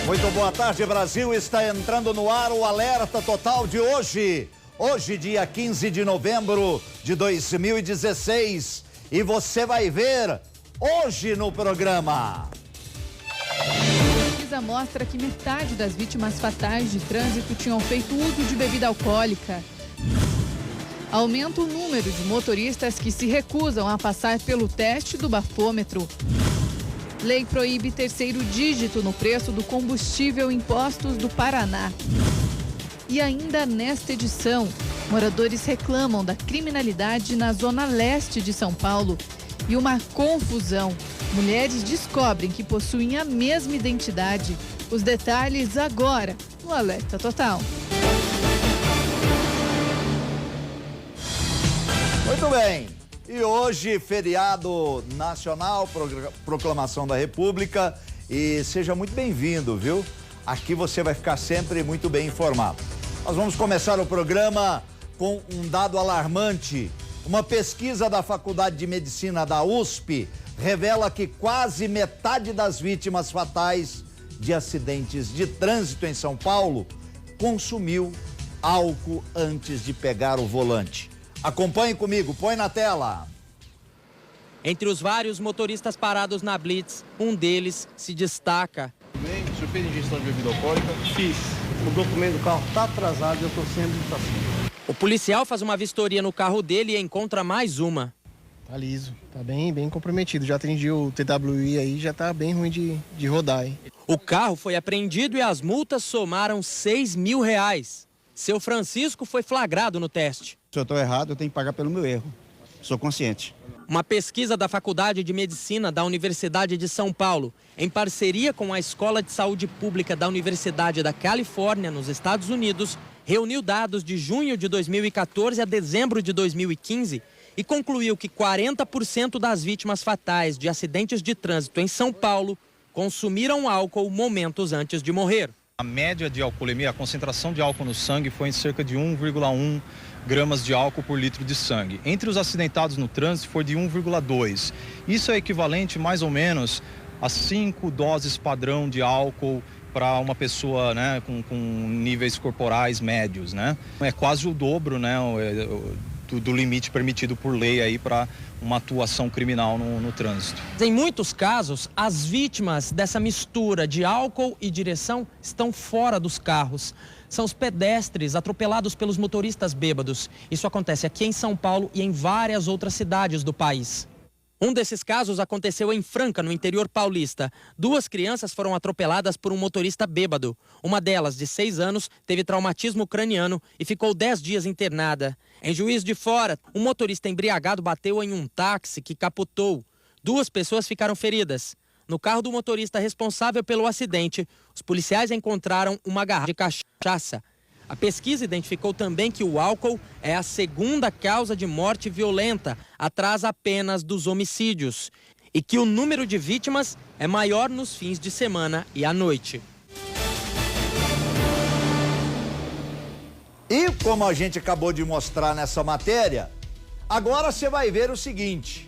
Muito boa tarde, Brasil. Está entrando no ar o Alerta Total de hoje. Hoje, dia 15 de novembro de 2016. E você vai ver hoje no programa. A pesquisa mostra que metade das vítimas fatais de trânsito tinham feito uso de bebida alcoólica. Aumenta o número de motoristas que se recusam a passar pelo teste do bafômetro. Lei proíbe terceiro dígito no preço do combustível em postos do Paraná. E ainda nesta edição, moradores reclamam da criminalidade na zona leste de São Paulo. E uma confusão. Mulheres descobrem que possuem a mesma identidade. Os detalhes agora no Alerta Total. Muito bem. E hoje, feriado nacional, proclamação da República. E seja muito bem-vindo, viu? Aqui você vai ficar sempre muito bem informado. Nós vamos começar o programa com um dado alarmante. Uma pesquisa da Faculdade de Medicina da USP revela que quase metade das vítimas fatais de acidentes de trânsito em São Paulo consumiu álcool antes de pegar o volante. Acompanhe comigo, põe na tela. Entre os vários motoristas parados na Blitz, um deles se destaca. Bem, o senhor fez injeção de bebida alcoólica? Fiz. O documento do carro está atrasado e eu estou sempre assim. O policial faz uma vistoria no carro dele e encontra mais uma. Tá liso, tá bem comprometido. Já atendi o TWI aí, já tá bem ruim de rodar, hein? O carro foi apreendido e as multas somaram R$6 mil. Seu Francisco foi flagrado no teste. Se eu estou errado, eu tenho que pagar pelo meu erro. Sou consciente. Uma pesquisa da Faculdade de Medicina da Universidade de São Paulo, em parceria com a Escola de Saúde Pública da Universidade da Califórnia, nos Estados Unidos, reuniu dados de junho de 2014 a dezembro de 2015 e concluiu que 40% das vítimas fatais de acidentes de trânsito em São Paulo consumiram álcool momentos antes de morrer. A média de alcoolemia, a concentração de álcool no sangue foi em cerca de 1,1 gramas de álcool por litro de sangue. Entre os acidentados no trânsito foi de 1,2. Isso é equivalente mais ou menos a 5 doses padrão de álcool para uma pessoa, né, com níveis corporais médios, né? É quase o dobro, né, do limite permitido por lei aí para uma atuação criminal no trânsito. Em muitos casos, as vítimas dessa mistura de álcool e direção estão fora dos carros. São os pedestres atropelados pelos motoristas bêbados. Isso acontece aqui em São Paulo e em várias outras cidades do país. Um desses casos aconteceu em Franca, no interior paulista. 2 crianças foram atropeladas por um motorista bêbado. Uma delas, de 6 anos, teve traumatismo craniano e ficou 10 dias internada. Em Juiz de Fora, um motorista embriagado bateu em um táxi que capotou. 2 pessoas ficaram feridas. No carro do motorista responsável pelo acidente, os policiais encontraram uma garrafa de cachaça. A pesquisa identificou também que o álcool é a segunda causa de morte violenta, atrás apenas dos homicídios, e que o número de vítimas é maior nos fins de semana e à noite. E como a gente acabou de mostrar nessa matéria, agora você vai ver o seguinte: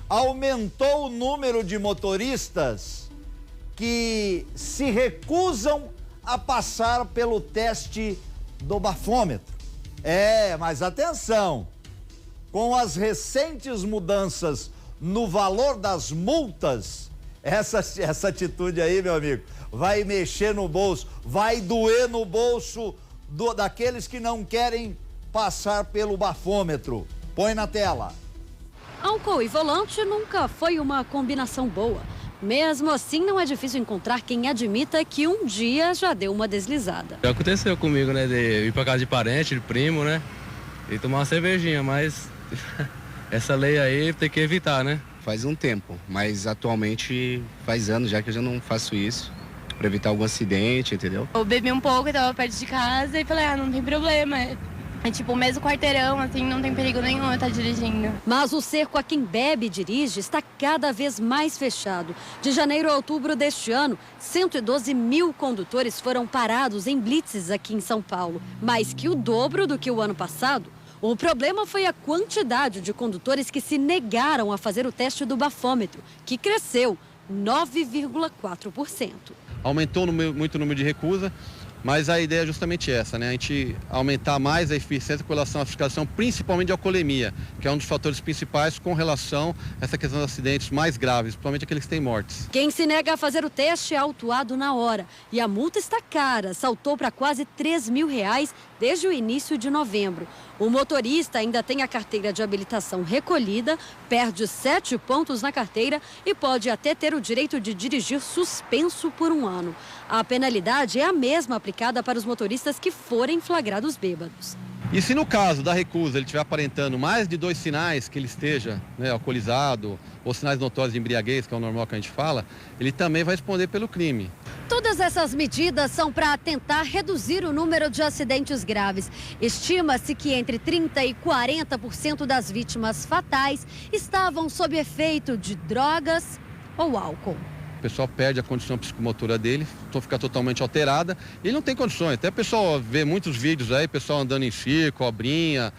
aumentou o número de motoristas que se recusam a passar pelo teste do bafômetro. Mas atenção, com as recentes mudanças no valor das multas, essa atitude aí, meu amigo, vai mexer no bolso, vai doer no bolso daqueles que não querem passar pelo bafômetro. Põe na tela. Álcool e volante nunca foi uma combinação boa. Mesmo assim, não é difícil encontrar quem admita que um dia já deu uma deslizada. Já aconteceu comigo, né, de ir pra casa de parente, de primo, né, e tomar uma cervejinha, mas essa lei aí tem que evitar, né? Faz um tempo, mas atualmente faz anos já que eu já não faço isso, pra evitar algum acidente, entendeu? Eu bebi um pouco, tava perto de casa e falei, não tem problema. É tipo o mesmo quarteirão, assim, não tem perigo nenhum eu estar dirigindo. Mas o cerco a quem bebe e dirige está cada vez mais fechado. De janeiro a outubro deste ano, 112 mil condutores foram parados em blitzes aqui em São Paulo, mais que o dobro do que o ano passado. O problema foi a quantidade de condutores que se negaram a fazer o teste do bafômetro, que cresceu 9,4%. Aumentou muito o número de recusa, mas a ideia é justamente essa, né? A gente aumentar mais a eficiência com relação à fiscalização, principalmente de alcoolemia, que é um dos fatores principais com relação a essa questão dos acidentes mais graves, principalmente aqueles que têm mortes. Quem se nega a fazer o teste é autuado na hora. E a multa está cara, saltou para quase R$3.000 desde o início de novembro. O motorista ainda tem a carteira de habilitação recolhida, perde 7 pontos na carteira e pode até ter o direito de dirigir suspenso por 1 ano. A penalidade é a mesma aplicada para os motoristas que forem flagrados bêbados. E se no caso da recusa ele estiver aparentando mais de 2 sinais que ele esteja, né, alcoolizado, ou sinais notórios de embriaguez, que é o normal que a gente fala, ele também vai responder pelo crime. Todas essas medidas são para tentar reduzir o número de acidentes graves. Estima-se que entre 30% e 40% das vítimas fatais estavam sob efeito de drogas ou álcool. O pessoal perde a condição psicomotora dele, fica totalmente alterada. Ele não tem condições. Até o pessoal vê muitos vídeos aí, pessoal andando em circo, cobrinha.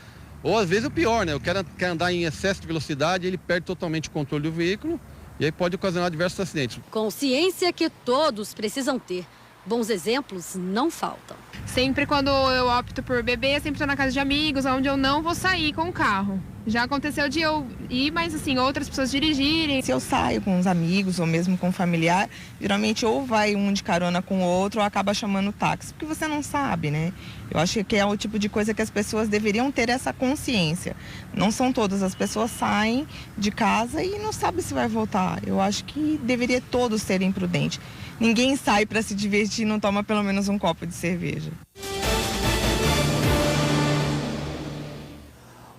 Ou às vezes o pior, né? O cara quer andar em excesso de velocidade, ele perde totalmente o controle do veículo e aí pode ocasionar diversos acidentes. Consciência que todos precisam ter. Bons exemplos não faltam. Sempre quando eu opto por beber, sempre estou na casa de amigos, onde eu não vou sair com o carro. Já aconteceu de eu ir, mas assim, outras pessoas dirigirem. Se eu saio com os amigos ou mesmo com um familiar, geralmente ou vai um de carona com o outro ou acaba chamando o táxi, porque você não sabe, né? Eu acho que é o tipo de coisa que as pessoas deveriam ter essa consciência. Não são todas as pessoas saem de casa e não sabem se vai voltar. Eu acho que deveria todos serem prudentes. Ninguém sai para se divertir e não toma pelo menos um copo de cerveja.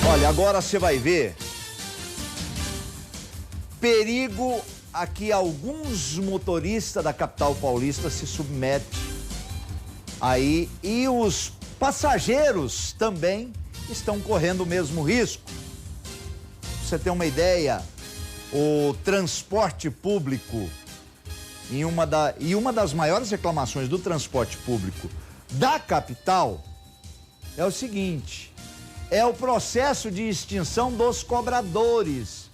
Olha, agora você vai ver perigo a que alguns motoristas da capital paulista se submetem aí e os passageiros também estão correndo o mesmo risco. Pra você ter uma ideia, o transporte público e uma das maiores reclamações do transporte público da capital é o seguinte: é o processo de extinção dos cobradores.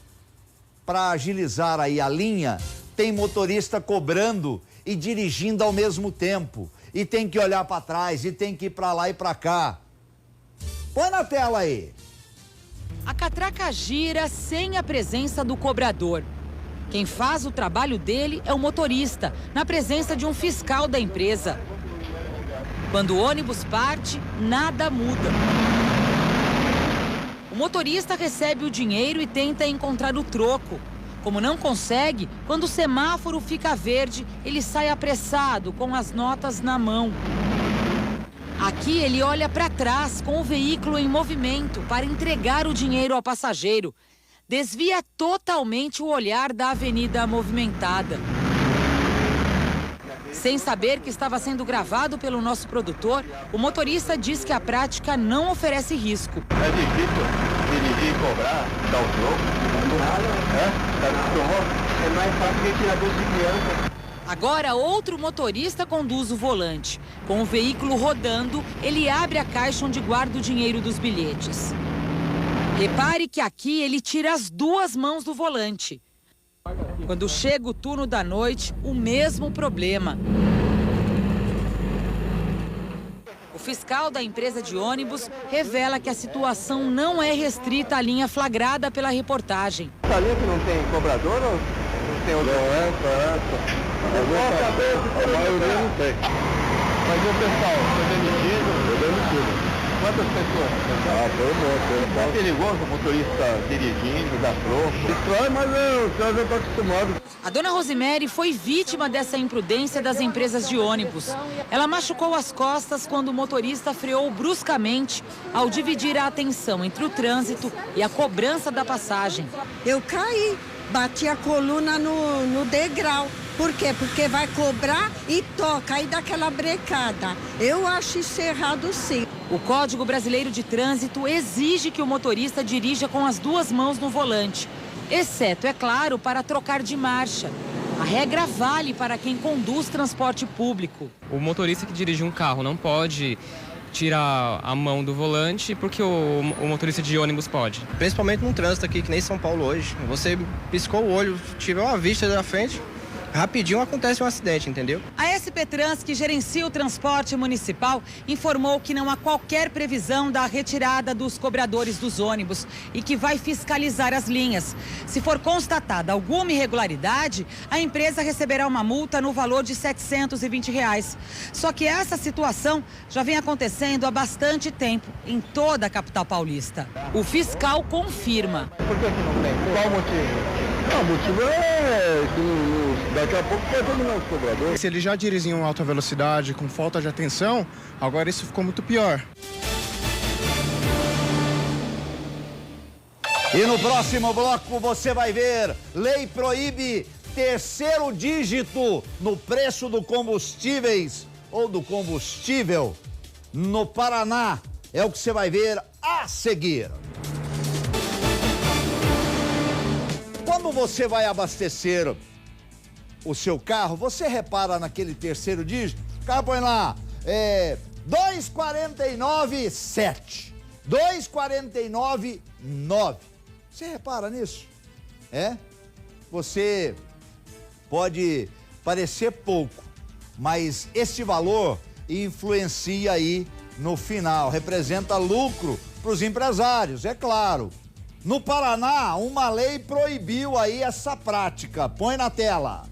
Para agilizar aí a linha, tem motorista cobrando e dirigindo ao mesmo tempo. E tem que olhar para trás, e tem que ir para lá e para cá. Põe na tela aí. A catraca gira sem a presença do cobrador. Quem faz o trabalho dele é o motorista, na presença de um fiscal da empresa. Quando o ônibus parte, nada muda. O motorista recebe o dinheiro e tenta encontrar o troco. Como não consegue, quando o semáforo fica verde, ele sai apressado, com as notas na mão. Aqui ele olha para trás com o veículo em movimento para entregar o dinheiro ao passageiro. Desvia totalmente o olhar da avenida movimentada. Sem saber que estava sendo gravado pelo nosso produtor, o motorista diz que a prática não oferece risco. É difícil dirigir e cobrar, dar o troco. É mais fácil que tirar bolsa de criança. Agora, outro motorista conduz o volante. Com o veículo rodando, ele abre a caixa onde guarda o dinheiro dos bilhetes. Repare que aqui ele tira as 2 mãos do volante. Quando chega o turno da noite, o mesmo problema. O fiscal da empresa de ônibus revela que a situação não é restrita à linha flagrada pela reportagem. Essa linha que não tem cobrador ou não tem outro? Não é, a maioria não tem. Mas o pessoal foi demitido? Foi demitido. Quantas pessoas? Foi um monte. É perigoso o motorista dirigindo, dar troco? Estranho, mas o senhor já está acostumado. A dona Rosemary foi vítima dessa imprudência das empresas de ônibus. Ela machucou as costas quando o motorista freou bruscamente ao dividir a atenção entre o trânsito e a cobrança da passagem. Eu caí, bati a coluna no degrau. Por quê? Porque vai cobrar e toca, aí dá aquela brecada. Eu acho isso errado, sim. O Código Brasileiro de Trânsito exige que o motorista dirija com as 2 mãos no volante, exceto, é claro, para trocar de marcha. A regra vale para quem conduz transporte público. O motorista que dirige um carro não pode tirar a mão do volante porque o motorista de ônibus pode. Principalmente num trânsito aqui, que nem São Paulo hoje. Você piscou o olho, tirou a vista da frente, rapidinho acontece um acidente, entendeu? A SP Trans, que gerencia o transporte municipal, informou que não há qualquer previsão da retirada dos cobradores dos ônibus e que vai fiscalizar as linhas. Se for constatada alguma irregularidade, a empresa receberá uma multa no valor de R$ 720. Só que essa situação já vem acontecendo há bastante tempo em toda a capital paulista. O fiscal confirma. Por que não tem? Qual o motivo? Não, o motivo é que daqui a pouco vai terminar os cobradores. Se eles já dirigiam alta velocidade com falta de atenção, agora isso ficou muito pior. E no próximo bloco você vai ver: lei proíbe terceiro dígito no preço do combustíveis ou do combustível no Paraná. É o que você vai ver a seguir. Quando você vai abastecer o seu carro, você repara naquele terceiro dígito? O cara põe lá, 249,7, 249,9. Você repara nisso? Você pode parecer pouco, mas esse valor influencia aí no final, representa lucro para os empresários, é claro. No Paraná, uma lei proibiu aí essa prática. Põe na tela.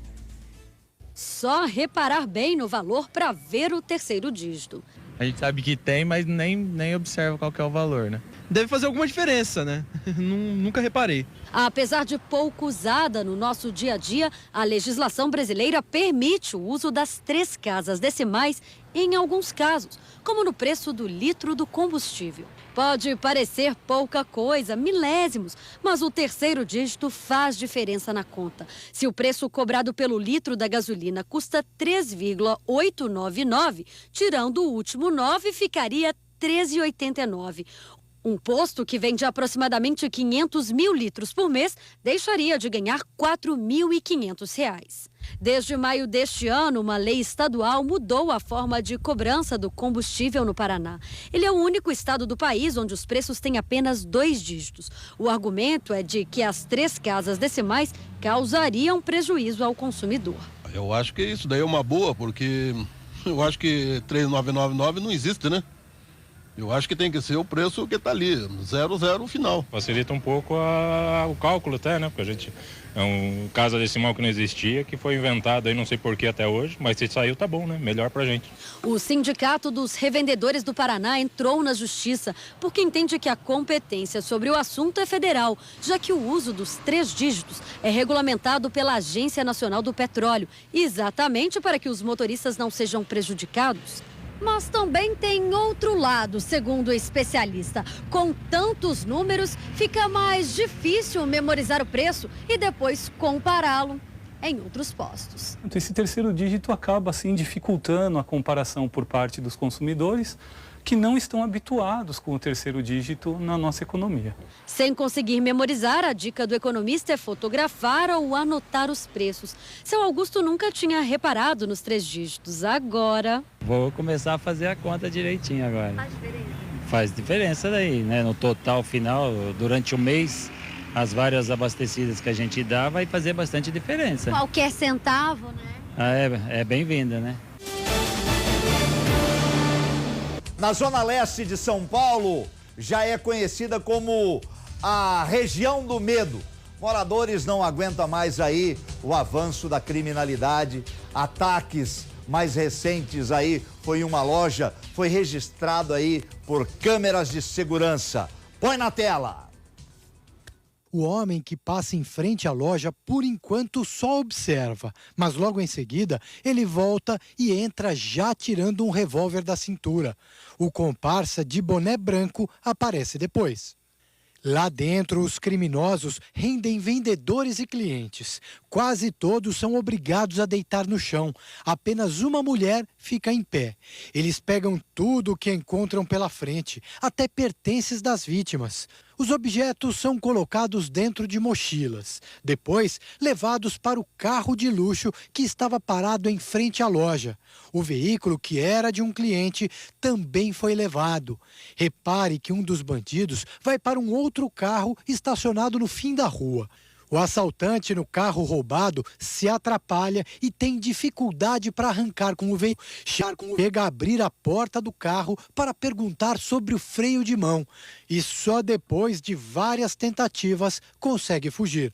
Só reparar bem no valor para ver o terceiro dígito. A gente sabe que tem, mas nem observa qual que é o valor, né? Deve fazer alguma diferença, né? Nunca reparei. Apesar de pouco usada no nosso dia a dia, a legislação brasileira permite o uso das 3 casas decimais em alguns casos, como no preço do litro do combustível. Pode parecer pouca coisa, milésimos, mas o terceiro dígito faz diferença na conta. Se o preço cobrado pelo litro da gasolina custa 3,899, tirando o último 9, ficaria 13,89. Um posto que vende aproximadamente 500 mil litros por mês deixaria de ganhar R$ 4.500. Desde maio deste ano, uma lei estadual mudou a forma de cobrança do combustível no Paraná. Ele é o único estado do país onde os preços têm apenas 2 dígitos. O argumento é de que as 3 casas decimais causariam prejuízo ao consumidor. Eu acho que isso daí é uma boa, porque eu acho que 3,999 não existe, né? Eu acho que tem que ser o preço que está ali, 00 final. Facilita um pouco o cálculo até, né? Porque a gente, é um casa decimal que não existia, que foi inventado aí, não sei por que até hoje, mas se saiu tá bom, né? Melhor pra gente. O Sindicato dos Revendedores do Paraná entrou na justiça porque entende que a competência sobre o assunto é federal, já que o uso dos 3 dígitos é regulamentado pela Agência Nacional do Petróleo, exatamente para que os motoristas não sejam prejudicados. Mas também tem outro lado, segundo o especialista. Com tantos números, fica mais difícil memorizar o preço e depois compará-lo em outros postos. Esse terceiro dígito acaba, assim, dificultando a comparação por parte dos consumidores que não estão habituados com o terceiro dígito na nossa economia. Sem conseguir memorizar, a dica do economista é fotografar ou anotar os preços. Seu Augusto nunca tinha reparado nos 3 dígitos. Agora... Vou começar a fazer a conta direitinho agora. Faz diferença? Faz diferença daí, né? No total final, durante o mês, as várias abastecidas que a gente dá vai fazer bastante diferença. Qualquer centavo, né? É bem-vinda, né? Na zona leste de São Paulo, já é conhecida como a região do medo. Moradores não aguentam mais aí o avanço da criminalidade. Ataques mais recentes aí foi uma loja, foi registrado aí por câmeras de segurança. Põe na tela. O homem que passa em frente à loja, por enquanto, só observa. Mas logo em seguida, ele volta e entra já tirando um revólver da cintura. O comparsa de boné branco aparece depois. Lá dentro, os criminosos rendem vendedores e clientes. Quase todos são obrigados a deitar no chão. Apenas uma mulher fica em pé. Eles pegam tudo o que encontram pela frente, até pertences das vítimas. Os objetos são colocados dentro de mochilas, depois levados para o carro de luxo que estava parado em frente à loja. O veículo, que era de um cliente, também foi levado. Repare que um dos bandidos vai para um outro carro estacionado no fim da rua. O assaltante no carro roubado se atrapalha e tem dificuldade para arrancar com o veículo. Chega a abrir a porta do carro para perguntar sobre o freio de mão e só depois de várias tentativas consegue fugir.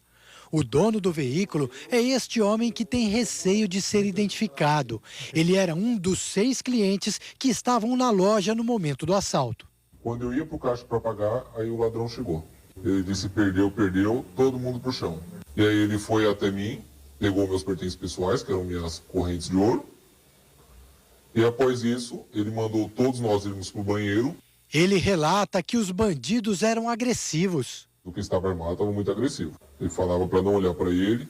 O dono do veículo é este homem que tem receio de ser identificado. Ele era um dos 6 clientes que estavam na loja no momento do assalto. Quando eu ia para o caixa para pagar, aí o ladrão chegou. Ele disse, perdeu, todo mundo pro chão. E aí ele foi até mim, pegou meus pertences pessoais, que eram minhas correntes de ouro. E após isso, ele mandou todos nós irmos pro banheiro. Ele relata que os bandidos eram agressivos. O que estava armado estava muito agressivo. Ele falava para não olhar para ele.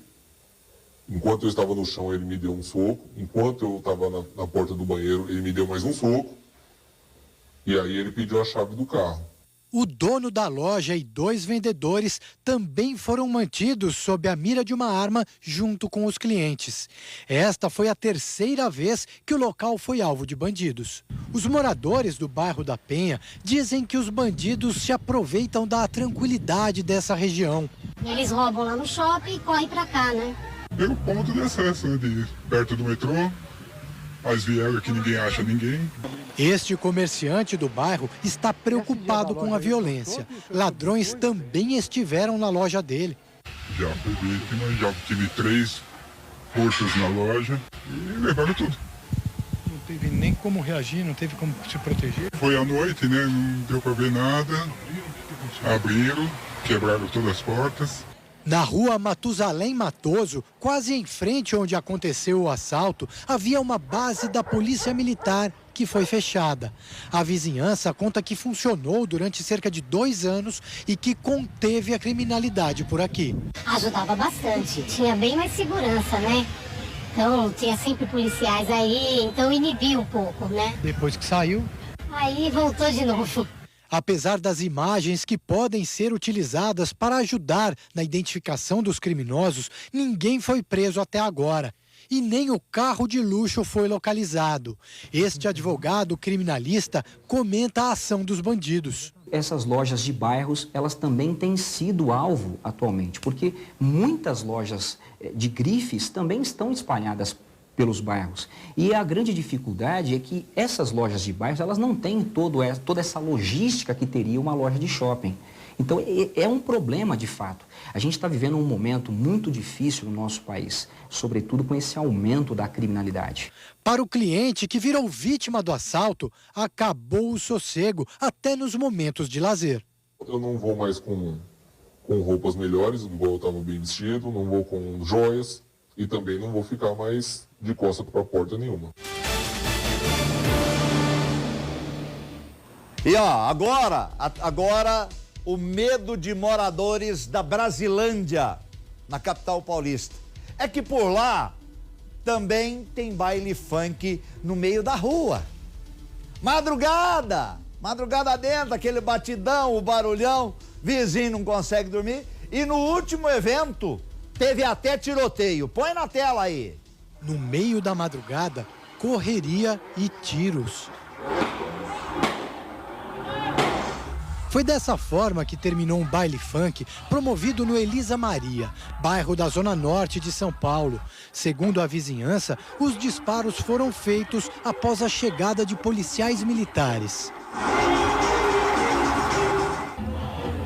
Enquanto eu estava no chão, ele me deu um soco. Enquanto eu estava na porta do banheiro, ele me deu mais um soco. E aí ele pediu a chave do carro. O dono da loja e 2 vendedores também foram mantidos sob a mira de uma arma junto com os clientes. Esta foi a 3ª vez que o local foi alvo de bandidos. Os moradores do bairro da Penha dizem que os bandidos se aproveitam da tranquilidade dessa região. Eles roubam lá no shopping e correm pra cá, né? Pelo ponto de acesso, perto do metrô. As vielas que ninguém acha ninguém. Este comerciante do bairro está preocupado com a violência. Ladrões também estiveram na loja dele. Já fui vítima, já tive 3 roxos na loja e levaram tudo. Não teve nem como reagir, não teve como se proteger? Foi à noite, né? Não deu para ver nada. Abriram, quebraram todas as portas. Na rua Matusalém Matoso, quase em frente onde aconteceu o assalto, havia uma base da Polícia Militar que foi fechada. A vizinhança conta que funcionou durante cerca de 2 anos e que conteve a criminalidade por aqui. Ajudava bastante, tinha bem mais segurança, né? Então tinha sempre policiais aí, então inibiu um pouco, né? Depois que saiu, aí voltou de novo. Apesar das imagens que podem ser utilizadas para ajudar na identificação dos criminosos, ninguém foi preso até agora. E nem o carro de luxo foi localizado. Este advogado criminalista comenta a ação dos bandidos. Essas lojas de bairros, elas também têm sido alvo atualmente, porque muitas lojas de grifes também estão espalhadas pelos bairros. E a grande dificuldade é que essas lojas de bairros, elas não têm toda essa logística que teria uma loja de shopping. Então, é um problema de fato. A gente está vivendo um momento muito difícil no nosso país, sobretudo com esse aumento da criminalidade. Para o cliente que virou vítima do assalto, acabou o sossego até nos momentos de lazer. Eu não vou mais com roupas melhores, igual eu estava bem vestido, não vou com joias e também não vou ficar mais de costa para porta nenhuma. E ó, agora o medo de moradores da Brasilândia, na capital paulista. É que por lá também tem baile funk no meio da rua. Madrugada dentro, aquele batidão, o barulhão, vizinho não consegue dormir. E no último evento teve até tiroteio. Põe na tela aí. No meio da madrugada, correria e tiros. Foi dessa forma que terminou um baile funk promovido no Elisa Maria, bairro da Zona Norte de São Paulo. Segundo a vizinhança, os disparos foram feitos após a chegada de policiais militares.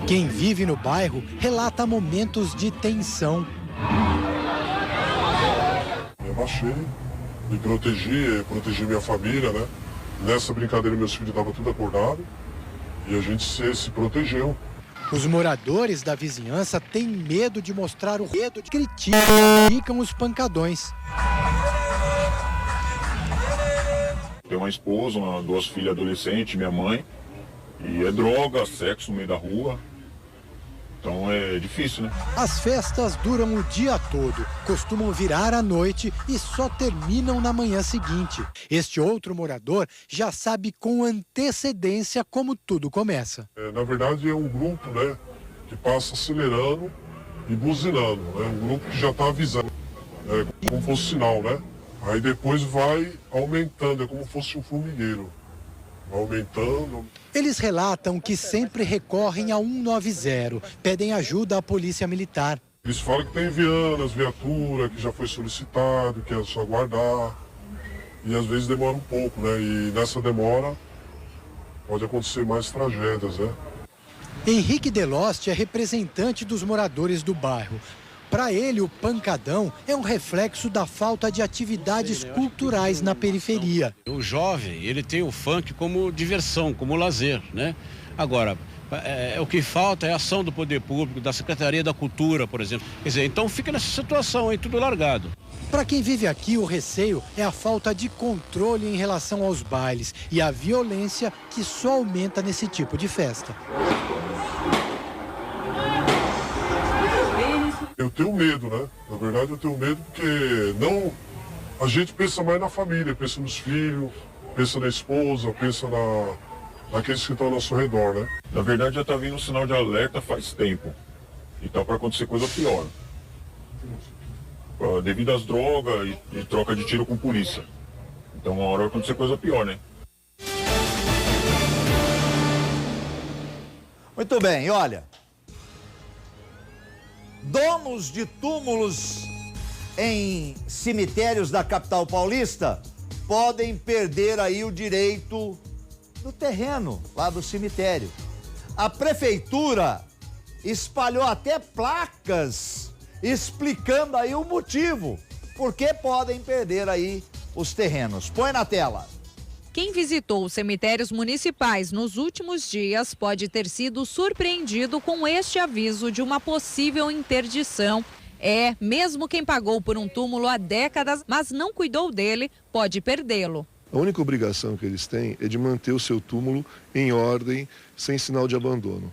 Quem vive no bairro relata momentos de tensão. Eu baixei, me protegi minha família, né? Nessa brincadeira meus filhos estavam tudo acordados e a gente se protegeu. Os moradores da vizinhança têm medo de mostrar o medo de criticam os pancadões. Tenho uma esposa, 2 filhas adolescentes, minha mãe, e é droga, sexo no meio da rua. Então é difícil, né? As festas duram o dia todo, costumam virar à noite e só terminam na manhã seguinte. Este outro morador já sabe com antecedência como tudo começa. Na verdade é um grupo, né, que passa acelerando e buzinando, né? Um grupo que já está avisando, como fosse sinal, né? Aí depois vai aumentando, é como fosse um formigueiro. Aumentando. Eles relatam que sempre recorrem a 190, pedem ajuda à polícia militar. Eles falam que está enviando as viaturas, que já foi solicitado, que é só aguardar. E às vezes demora um pouco, né? E nessa demora pode acontecer mais tragédias, né? Henrique Deloste é representante dos moradores do bairro. Para ele, o pancadão é um reflexo da falta de atividades culturais na periferia. O jovem, ele tem o funk como diversão, como lazer, né? Agora, o que falta é a ação do poder público, da Secretaria da Cultura, por exemplo. Quer dizer, então fica nessa situação aí, tudo largado. Para quem vive aqui, o receio é a falta de controle em relação aos bailes e a violência que só aumenta nesse tipo de festa. Eu tenho medo, né? Na verdade, eu tenho medo porque a gente pensa mais na família, pensa nos filhos, pensa na esposa, pensa naqueles que estão ao nosso redor, né? Na verdade, já está vindo um sinal de alerta faz tempo. Então, para acontecer coisa pior. Devido às drogas e troca de tiro com polícia. Então, uma hora vai acontecer coisa pior, né? Muito bem, olha. Donos de túmulos em cemitérios da capital paulista podem perder aí o direito do terreno lá do cemitério. A prefeitura espalhou até placas explicando aí o motivo por que podem perder aí os terrenos. Põe na tela. Quem visitou os cemitérios municipais nos últimos dias pode ter sido surpreendido com este aviso de uma possível interdição. Mesmo quem pagou por um túmulo há décadas, mas não cuidou dele, pode perdê-lo. A única obrigação que eles têm é de manter o seu túmulo em ordem, sem sinal de abandono.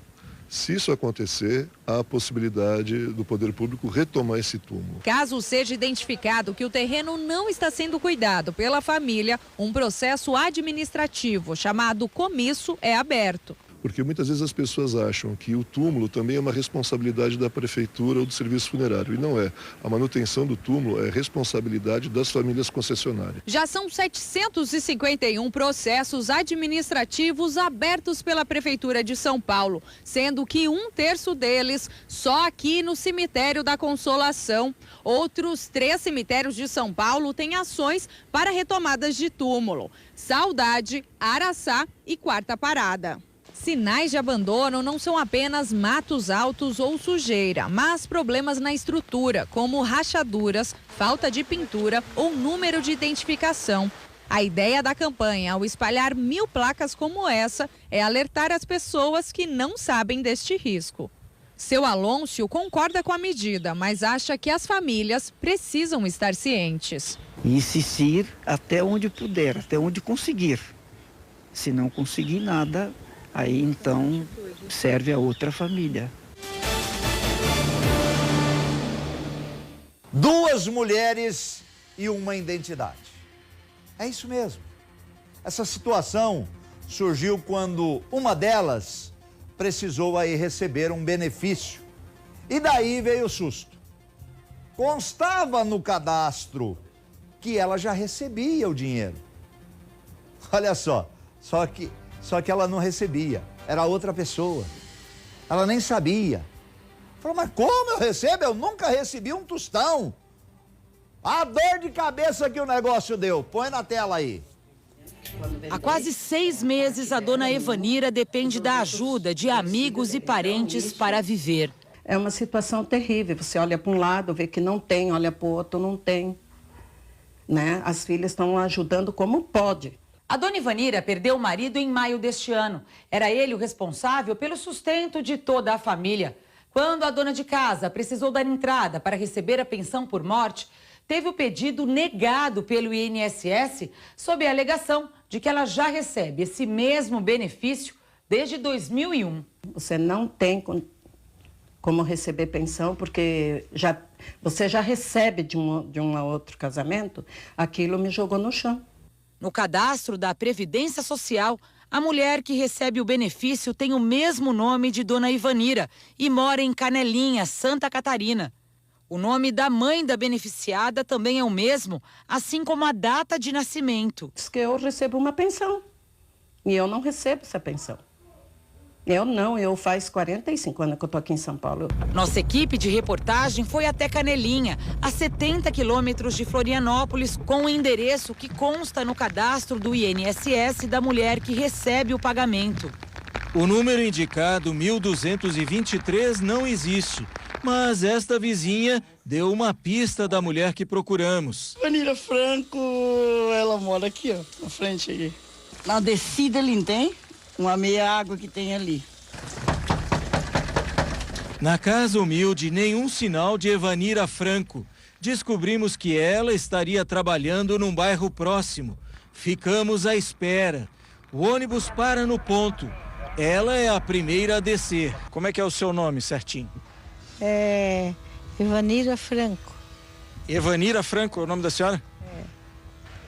Se isso acontecer, há a possibilidade do poder público retomar esse túmulo. Caso seja identificado que o terreno não está sendo cuidado pela família, um processo administrativo chamado comisso é aberto. Porque muitas vezes as pessoas acham que o túmulo também é uma responsabilidade da prefeitura ou do serviço funerário. E não é. A manutenção do túmulo é responsabilidade das famílias concessionárias. Já são 751 processos administrativos abertos pela Prefeitura de São Paulo, sendo que 1/3 deles só aqui no cemitério da Consolação. Outros 3 cemitérios de São Paulo têm ações para retomadas de túmulo: Saudade, Araçá e Quarta Parada. Sinais de abandono não são apenas matos altos ou sujeira, mas problemas na estrutura, como rachaduras, falta de pintura ou número de identificação. A ideia da campanha, ao espalhar 1000 placas como essa, é alertar as pessoas que não sabem deste risco. Seu Alôncio concorda com a medida, mas acha que as famílias precisam estar cientes. Insistir até onde puder, até onde conseguir. Se não conseguir nada, aí então serve a outra família. 2 mulheres e uma identidade. É isso mesmo. Essa situação surgiu quando uma delas precisou aí receber um benefício. E daí veio o susto. Constava no cadastro que ela já recebia o dinheiro. Olha só que ela não recebia, era outra pessoa. Ela nem sabia. Falou, mas como eu recebo? Eu nunca recebi um tostão. A dor de cabeça que o negócio deu. Põe na tela aí. Há quase 6 meses, a dona Evanira depende da ajuda de amigos e parentes para viver. É uma situação terrível. Você olha para um lado, vê que não tem, olha para o outro, não tem. Né? As filhas estão ajudando como pode. A dona Evanira perdeu o marido em maio deste ano. Era ele o responsável pelo sustento de toda a família. Quando a dona de casa precisou dar entrada para receber a pensão por morte, teve o pedido negado pelo INSS sob a alegação de que ela já recebe esse mesmo benefício desde 2001. Você não tem como receber pensão porque você já recebe de um outro casamento, aquilo me jogou no chão. No cadastro da Previdência Social, a mulher que recebe o benefício tem o mesmo nome de dona Evanira e mora em Canelinha, Santa Catarina. O nome da mãe da beneficiada também é o mesmo, assim como a data de nascimento. Diz que eu recebo uma pensão e eu não recebo essa pensão. Eu não, eu faz 45 anos que eu tô aqui em São Paulo. Nossa equipe de reportagem foi até Canelinha, a 70 quilômetros de Florianópolis, com o endereço que consta no cadastro do INSS da mulher que recebe o pagamento. O número indicado, 1223, não existe, mas esta vizinha deu uma pista da mulher que procuramos. Vanira Franco, ela mora aqui, ó, na frente aí. Na descida ali, não tem? Uma meia água que tem ali. Na casa humilde, nenhum sinal de Evanira Franco. Descobrimos que ela estaria trabalhando num bairro próximo. Ficamos à espera. O ônibus para no ponto. Ela é a primeira a descer. Como é que é o seu nome certinho? É Evanira Franco. Evanira Franco, é o nome da senhora?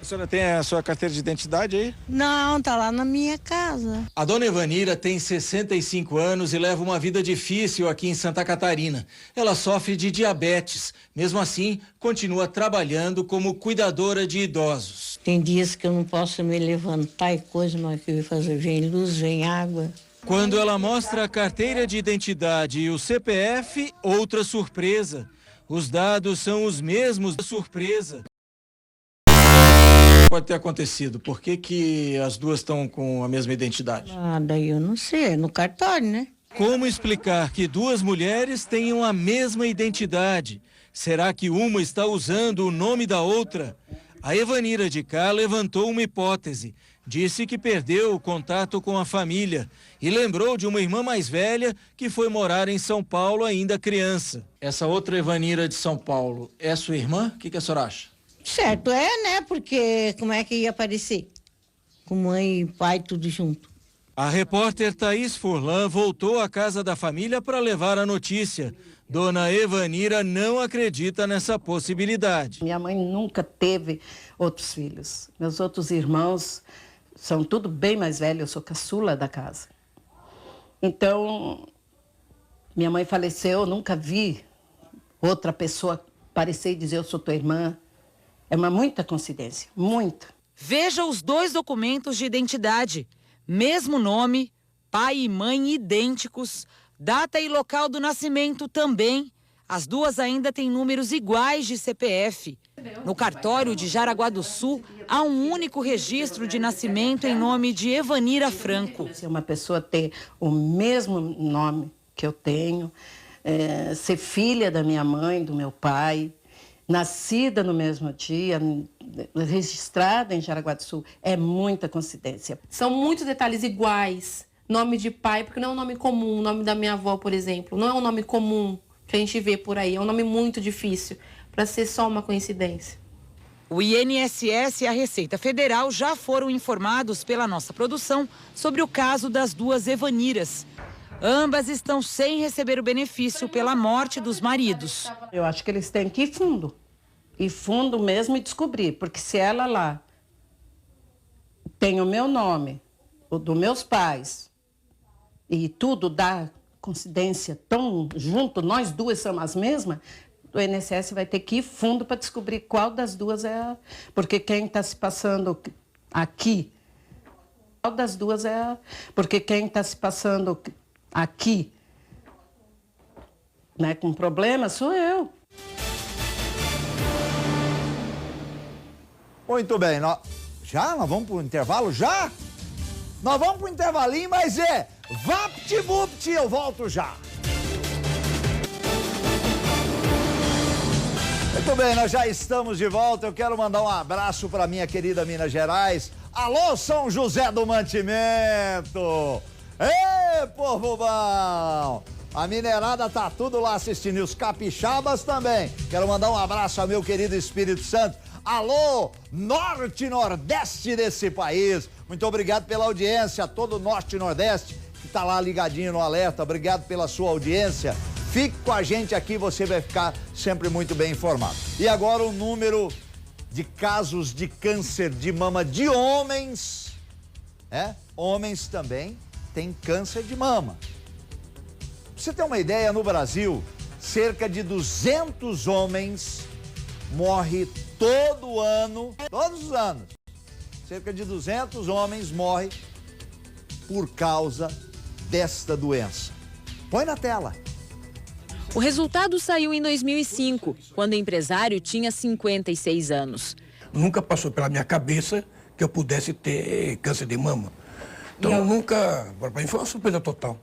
A senhora tem a sua carteira de identidade aí? Não, tá lá na minha casa. A dona Evanira tem 65 anos e leva uma vida difícil aqui em Santa Catarina. Ela sofre de diabetes. Mesmo assim, continua trabalhando como cuidadora de idosos. Tem dias que eu não posso me levantar e coisa, mas que eu vou fazer, vem luz, vem água. Quando ela mostra a carteira de identidade e o CPF, outra surpresa. Os dados são os mesmos da surpresa. Pode ter acontecido? Por que as duas estão com a mesma identidade? Ah, daí eu não sei, é no cartório, né? Como explicar que duas mulheres tenham a mesma identidade? Será que uma está usando o nome da outra? A Evanira de Cá levantou uma hipótese. Disse que perdeu o contato com a família e lembrou de uma irmã mais velha que foi morar em São Paulo ainda criança. Essa outra Evanira de São Paulo é sua irmã? O que a senhora acha? Certo, é, né? Porque como é que ia aparecer? Com mãe e pai tudo junto. A repórter Thaís Furlan voltou à casa da família para levar a notícia. Dona Evanira não acredita nessa possibilidade. Minha mãe nunca teve outros filhos. Meus outros irmãos são tudo bem mais velhos, eu sou caçula da casa. Então, minha mãe faleceu, eu nunca vi outra pessoa aparecer e dizer eu sou tua irmã. É muita coincidência, muita. Veja os dois documentos de identidade. Mesmo nome, pai e mãe idênticos, data e local do nascimento também. As duas ainda têm números iguais de CPF. No cartório de Jaraguá do Sul, há um único registro de nascimento em nome de Evanira Franco. Se uma pessoa ter o mesmo nome que eu tenho, ser filha da minha mãe, do meu pai, nascida no mesmo dia, registrada em Jaraguá do Sul, é muita coincidência. São muitos detalhes iguais. Nome de pai, porque não é um nome comum. O nome da minha avó, por exemplo, não é um nome comum que a gente vê por aí. É um nome muito difícil para ser só uma coincidência. O INSS e a Receita Federal já foram informados pela nossa produção sobre o caso das duas Evaniras. Ambas estão sem receber o benefício pela morte dos maridos. Eu acho que eles têm que ir fundo mesmo e descobrir, porque se ela lá tem o meu nome, o dos meus pais, e tudo dá coincidência tão junto, nós duas somos as mesmas, o INSS vai ter que ir fundo para descobrir qual das duas é, porque quem está se passando aqui, qual das duas é, porque quem está se passando aqui, né, com problema, sou eu. Muito bem, nós vamos para o intervalo? Já? Nós vamos para o intervalinho, mas vapt-vupt, eu volto já. Muito bem, nós já estamos de volta. Eu quero mandar um abraço para minha querida Minas Gerais. Alô, São José do Mantimento! Ê, povo bom! A minerada tá tudo lá assistindo, e os capixabas também. Quero mandar um abraço ao meu querido Espírito Santo. Alô, norte e nordeste desse país. Muito obrigado pela audiência, todo o norte e nordeste que tá lá ligadinho no alerta. Obrigado pela sua audiência. Fique com a gente aqui, você vai ficar sempre muito bem informado. E agora o número de casos de câncer de mama de homens, homens também têm câncer de mama. Pra você ter uma ideia, no Brasil, cerca de 200 homens morrem todo ano, todos os anos. Cerca de 200 homens morrem por causa desta doença? Põe na tela. O resultado saiu em 2005, quando o empresário tinha 56 anos. Nunca passou pela minha cabeça que eu pudesse ter câncer de mama. Então nunca, para mim foi uma surpresa total.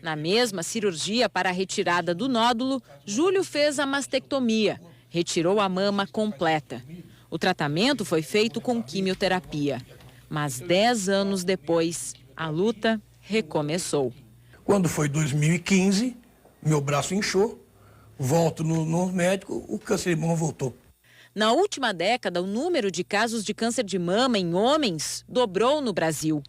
Na mesma cirurgia para a retirada do nódulo, Júlio fez a mastectomia, retirou a mama completa. O tratamento foi feito com quimioterapia. Mas 10 anos depois, a luta recomeçou. Quando foi 2015, meu braço inchou, volto no médico, o câncer de mama voltou. Na última década, o número de casos de câncer de mama em homens dobrou no Brasil.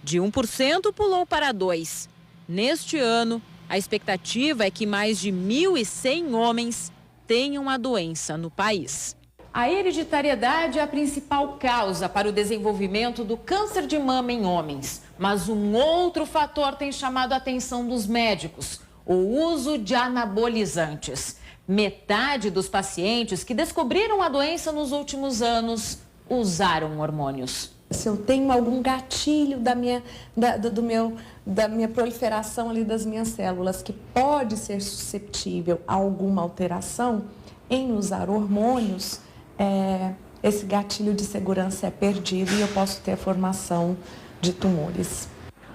De 1% pulou para 2%. Neste ano, a expectativa é que mais de 1.100 homens tenham a doença no país. A hereditariedade é a principal causa para o desenvolvimento do câncer de mama em homens. Mas um outro fator tem chamado a atenção dos médicos: o uso de anabolizantes. Metade dos pacientes que descobriram a doença nos últimos anos usaram hormônios. Se eu tenho algum gatilho da minha proliferação ali das minhas células que pode ser suscetível a alguma alteração em usar hormônios, esse gatilho de segurança é perdido e eu posso ter a formação de tumores.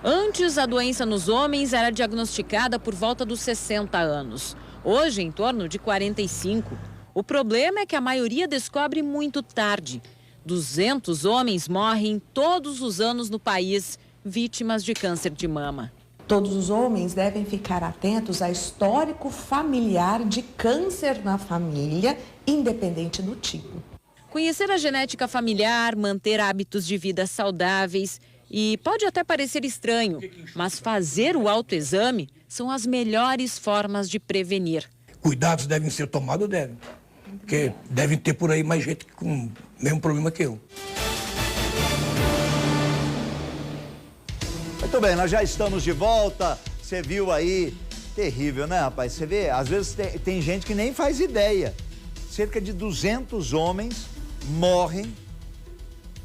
Antes, a doença nos homens era diagnosticada por volta dos 60 anos. Hoje, em torno de 45. O problema é que a maioria descobre muito tarde. 200 homens morrem todos os anos no país vítimas de câncer de mama. Todos os homens devem ficar atentos a histórico familiar de câncer na família, independente do tipo. Conhecer a genética familiar, manter hábitos de vida saudáveis e pode até parecer estranho, mas fazer o autoexame são as melhores formas de prevenir. Cuidados devem ser tomados, devem. Porque devem ter por aí mais gente com o mesmo problema que eu. Muito bem, nós já estamos de volta. Você viu aí, terrível, né, rapaz? Você vê, às vezes tem gente que nem faz ideia. Cerca de 200 homens morrem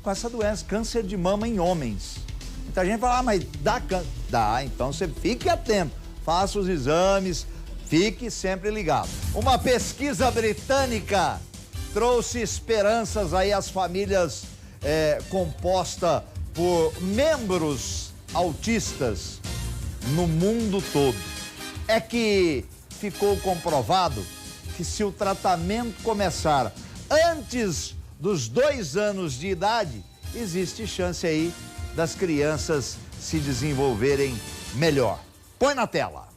com essa doença, câncer de mama em homens. Muita gente fala, mas dá câncer? Dá, então você fique atento, faça os exames, fique sempre ligado. Uma pesquisa britânica trouxe esperanças aí às famílias composta por membros autistas no mundo todo. É que ficou comprovado que se o tratamento começar antes dos 2 anos de idade, existe chance aí das crianças se desenvolverem melhor. Põe na tela.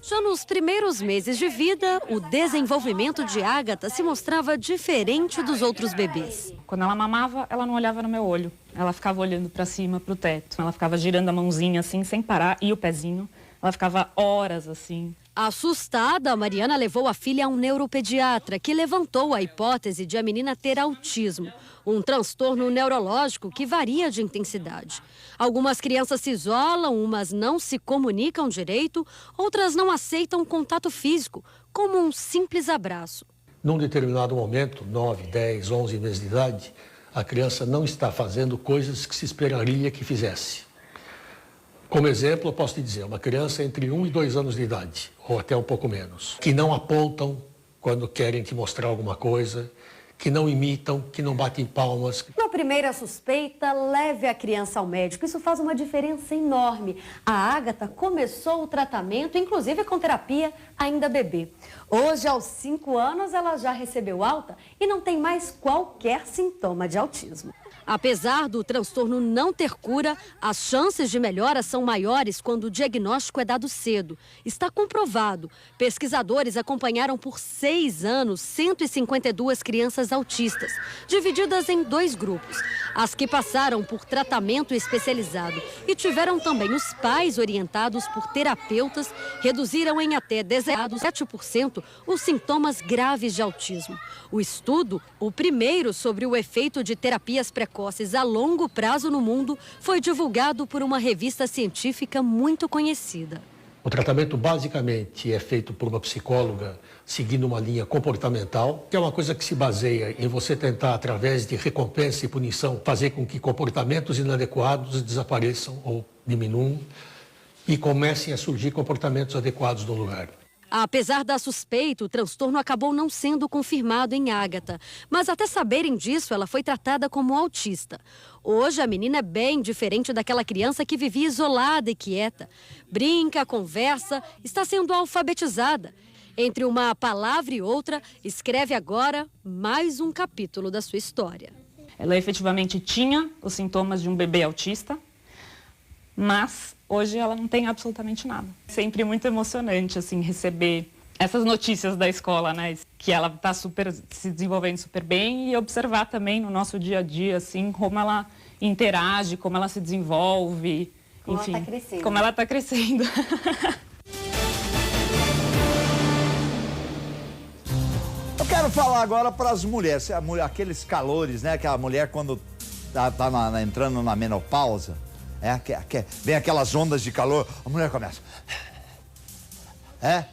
Já nos primeiros meses de vida, o desenvolvimento de Ágata se mostrava diferente dos outros bebês. Quando ela mamava, ela não olhava no meu olho. Ela ficava olhando para cima, para o teto. Ela ficava girando a mãozinha assim, sem parar, e o pezinho. Ela ficava horas assim. Assustada, a Mariana levou a filha a um neuropediatra, que levantou a hipótese de a menina ter autismo, um transtorno neurológico que varia de intensidade. Algumas crianças se isolam, umas não se comunicam direito, outras não aceitam contato físico, como um simples abraço. Num determinado momento, 9, 10, 11 meses de idade, a criança não está fazendo coisas que se esperaria que fizesse. Como exemplo, eu posso te dizer, uma criança entre 1 e 2 anos de idade, ou até um pouco menos, que não apontam quando querem te mostrar alguma coisa, que não imitam, que não batem palmas. Na primeira suspeita, leve a criança ao médico. Isso faz uma diferença enorme. A Ágata começou o tratamento, inclusive com terapia, ainda bebê. Hoje, aos 5 anos, ela já recebeu alta e não tem mais qualquer sintoma de autismo. Apesar do transtorno não ter cura, as chances de melhora são maiores quando o diagnóstico é dado cedo. Está comprovado. Pesquisadores acompanharam por 6 anos 152 crianças autistas, divididas em 2 grupos. As que passaram por tratamento especializado e tiveram também os pais orientados por terapeutas, reduziram em até 17% os sintomas graves de autismo. O estudo, o primeiro sobre o efeito de terapias precoces a longo prazo no mundo, foi divulgado por uma revista científica muito conhecida. O tratamento basicamente é feito por uma psicóloga seguindo uma linha comportamental, que é uma coisa que se baseia em você tentar, através de recompensa e punição, fazer com que comportamentos inadequados desapareçam ou diminuam. e comecem a surgir comportamentos adequados no lugar. Apesar da suspeita, o transtorno acabou não sendo confirmado em Ágata. Mas até saberem disso, ela foi tratada como autista. Hoje, a menina é bem diferente daquela criança que vivia isolada e quieta. Brinca, conversa, está sendo alfabetizada. Entre uma palavra e outra, escreve agora mais um capítulo da sua história. Ela efetivamente tinha os sintomas de um bebê autista, mas hoje ela não tem absolutamente nada. Sempre muito emocionante, assim, receber essas notícias da escola, né? Que ela está se desenvolvendo super bem e observar também no nosso dia a dia, assim, como ela interage, como ela se desenvolve, enfim, como ela está crescendo. Eu quero falar agora para as mulheres, aqueles calores, né? Que a mulher quando tá entrando na menopausa, vem aquelas ondas de calor, a mulher começa.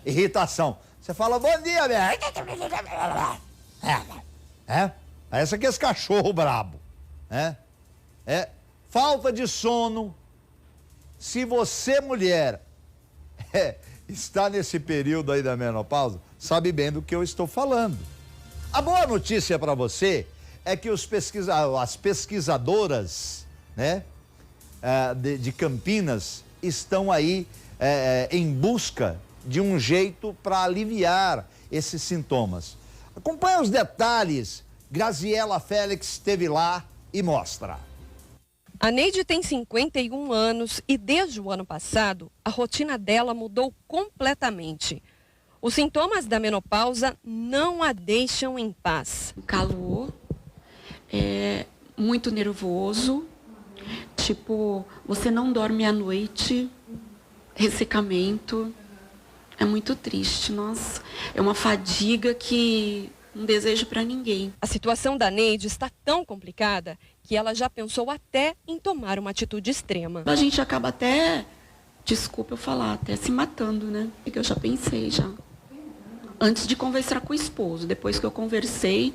Irritação. Você fala, bom dia, minha. Parece aqueles cachorro brabo. Falta de sono. Se você, mulher, está nesse período aí da menopausa, sabe bem do que eu estou falando. A boa notícia para você é que as pesquisadoras, né, de Campinas estão aí em busca de um jeito para aliviar esses sintomas. Acompanhe os detalhes. Graziela Félix esteve lá e mostra. A Neide tem 51 anos e desde o ano passado a rotina dela mudou completamente. Os sintomas da menopausa não a deixam em paz. Calor, muito nervoso, tipo, você não dorme à noite, ressecamento, é muito triste, nossa, é uma fadiga que não desejo para ninguém. A situação da Neide está tão complicada que ela já pensou até em tomar uma atitude extrema. A gente acaba até, desculpa eu falar, até se matando, né? Porque eu já pensei já. Antes de conversar com o esposo, depois que eu conversei,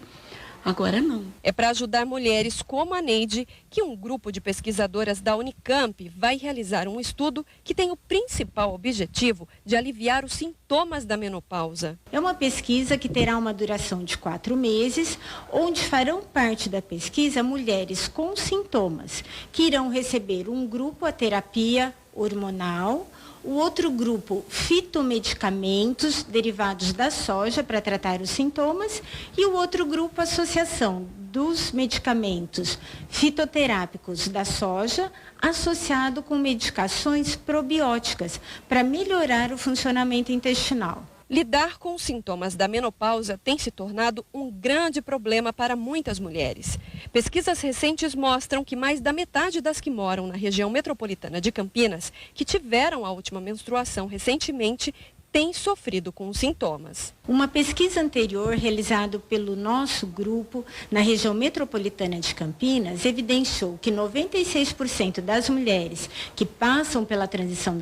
agora não. É para ajudar mulheres como a Neide que um grupo de pesquisadoras da Unicamp vai realizar um estudo que tem o principal objetivo de aliviar os sintomas da menopausa. É uma pesquisa que terá uma duração de 4 meses, onde farão parte da pesquisa mulheres com sintomas, que irão receber um grupo a terapia hormonal, o outro grupo, fitomedicamentos derivados da soja para tratar os sintomas, e o outro grupo, associação dos medicamentos fitoterápicos da soja, associado com medicações probióticas para melhorar o funcionamento intestinal. Lidar com os sintomas da menopausa tem se tornado um grande problema para muitas mulheres. Pesquisas recentes mostram que mais da metade das que moram na região metropolitana de Campinas, que tiveram a última menstruação recentemente, têm sofrido com os sintomas. Uma pesquisa anterior realizada pelo nosso grupo na região metropolitana de Campinas evidenciou que 96% das mulheres que passam pela transição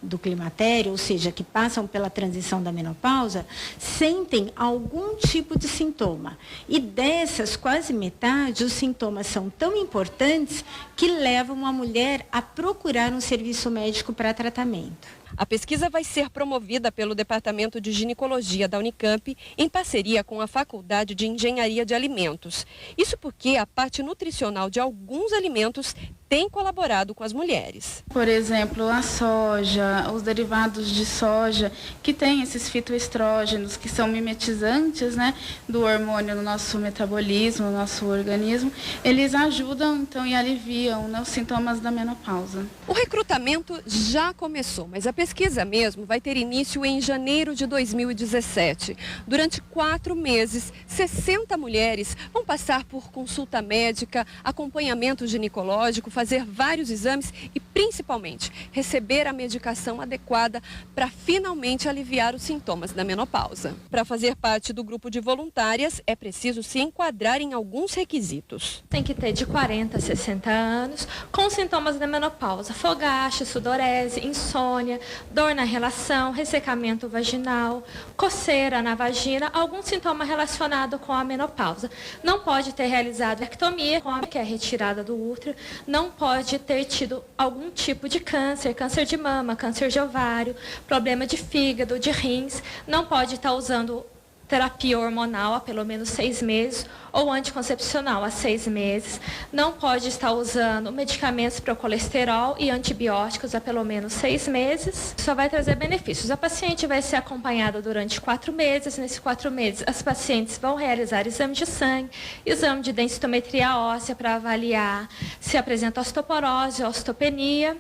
do climatério, ou seja, que passam pela transição da menopausa, sentem algum tipo de sintoma. E dessas, quase metade, os sintomas são tão importantes que levam a mulher a procurar um serviço médico para tratamento. A pesquisa vai ser promovida pelo Departamento de Ginecologia da Unicamp em parceria com a Faculdade de Engenharia de Alimentos. Isso porque a parte nutricional de alguns alimentos tem colaborado com as mulheres. Por exemplo, a soja, os derivados de soja, que tem esses fitoestrógenos, que são mimetizantes, né, do hormônio no nosso metabolismo, no nosso organismo, eles ajudam então e aliviam, né, os sintomas da menopausa. O recrutamento já começou, mas a pesquisa mesmo vai ter início em janeiro de 2017. Durante 4 meses, 60 mulheres vão passar por consulta médica, acompanhamento ginecológico, fazer vários exames e, principalmente, receber a medicação adequada para finalmente aliviar os sintomas da menopausa. Para fazer parte do grupo de voluntárias, é preciso se enquadrar em alguns requisitos. Tem que ter de 40 a 60 anos, com sintomas da menopausa, fogache, sudorese, insônia, dor na relação, ressecamento vaginal, coceira na vagina, algum sintoma relacionado com a menopausa. Não pode ter realizado ectomia, que é a retirada do útero, não pode ter tido algum algum tipo de câncer, câncer de mama, câncer de ovário, problema de fígado, de rins, não pode estar usando terapia hormonal há pelo menos 6 meses ou anticoncepcional há 6 meses. Não pode estar usando medicamentos para o colesterol e antibióticos há pelo menos 6 meses. Só vai trazer benefícios. A paciente vai ser acompanhada durante 4 meses. Nesses 4 meses, as pacientes vão realizar exame de sangue, exame de densitometria óssea para avaliar se apresenta osteoporose, osteopenia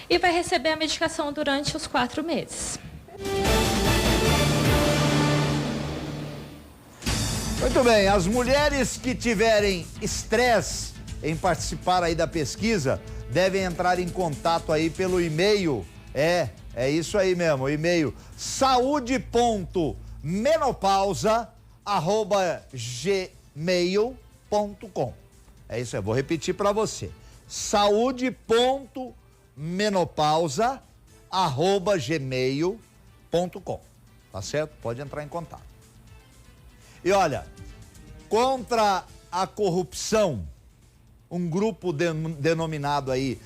e vai receber a medicação durante os 4 meses. Muito bem, as mulheres que tiverem estresse em participar aí da pesquisa devem entrar em contato aí pelo e-mail, é isso aí mesmo, o e-mail saude.menopausa@gmail.com. É isso aí, eu vou repetir para você, saude.menopausa@gmail.com, tá certo? Pode entrar em contato. E olha, contra a corrupção, um grupo denominado aí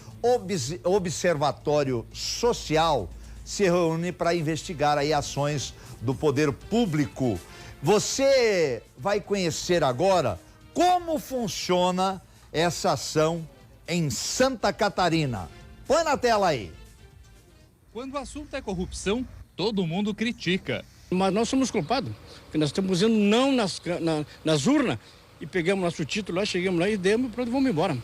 Observatório Social se reúne para investigar aí ações do poder público. Você vai conhecer agora como funciona essa ação em Santa Catarina. Põe na tela aí. Quando o assunto é corrupção, todo mundo critica. Mas nós somos culpados, porque nós estamos dizendo não nas urnas e pegamos nosso título lá, chegamos lá e demos, pronto, vamos embora.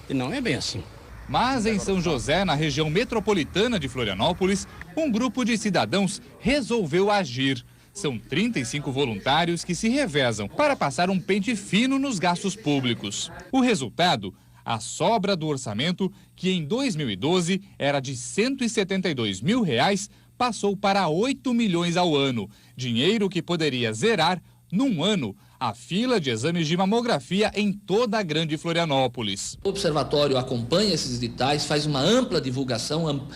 E não é bem assim. Mas em São José, na região metropolitana de Florianópolis, um grupo de cidadãos resolveu agir. São 35 voluntários que se revezam para passar um pente fino nos gastos públicos. O resultado? A sobra do orçamento, que em 2012 era de R$ 172 mil, passou para 8 milhões ao ano, dinheiro que poderia zerar, num ano, a fila de exames de mamografia em toda a grande Florianópolis. O observatório acompanha esses editais, faz uma ampla divulgação,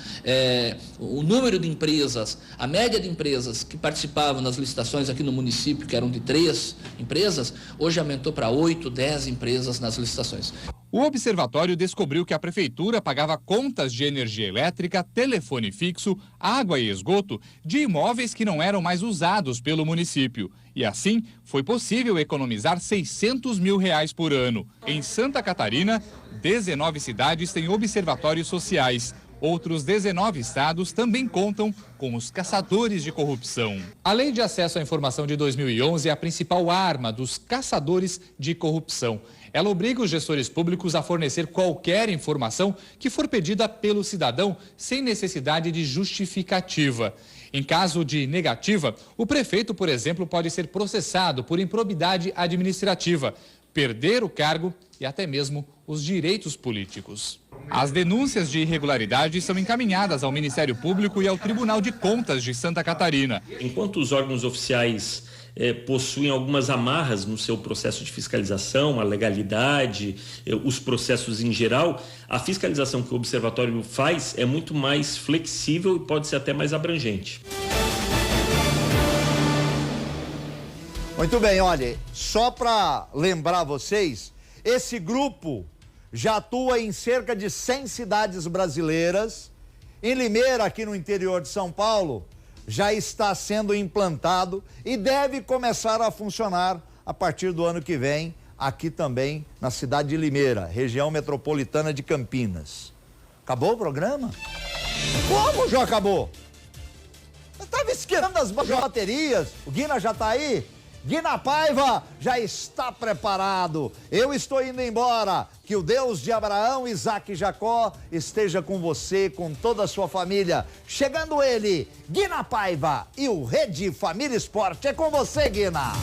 o número de empresas, a média de empresas que participavam nas licitações aqui no município, que eram de 3 empresas, hoje aumentou para 8, 10 empresas nas licitações. O observatório descobriu que a prefeitura pagava contas de energia elétrica, telefone fixo, água e esgoto de imóveis que não eram mais usados pelo município. E assim, foi possível economizar R$ 600 mil por ano. Em Santa Catarina, 19 cidades têm observatórios sociais. Outros 19 estados também contam com os caçadores de corrupção. A Lei de Acesso à Informação de 2011 é a principal arma dos caçadores de corrupção. Ela obriga os gestores públicos a fornecer qualquer informação que for pedida pelo cidadão sem necessidade de justificativa. Em caso de negativa, o prefeito, por exemplo, pode ser processado por improbidade administrativa, perder o cargo e até mesmo os direitos políticos. As denúncias de irregularidade são encaminhadas ao Ministério Público e ao Tribunal de Contas de Santa Catarina. Enquanto os órgãos oficiais possuem algumas amarras no seu processo de fiscalização, a legalidade, os processos em geral, a fiscalização que o observatório faz é muito mais flexível e pode ser até mais abrangente. Muito bem, olha, só para lembrar vocês, esse grupo já atua em cerca de 100 cidades brasileiras. Em Limeira, aqui no interior de São Paulo, já está sendo implantado e deve começar a funcionar a partir do ano que vem, aqui também na cidade de Limeira, região metropolitana de Campinas. Acabou o programa? Como já acabou? Eu estava esquecendo as baterias, o Guina já está aí? Guina Paiva já está preparado. Eu estou indo embora. Que o Deus de Abraão, Isaque e Jacó esteja com você, com toda a sua família. Chegando ele, Guina Paiva e o Rede Família Esporte. É com você, Guina.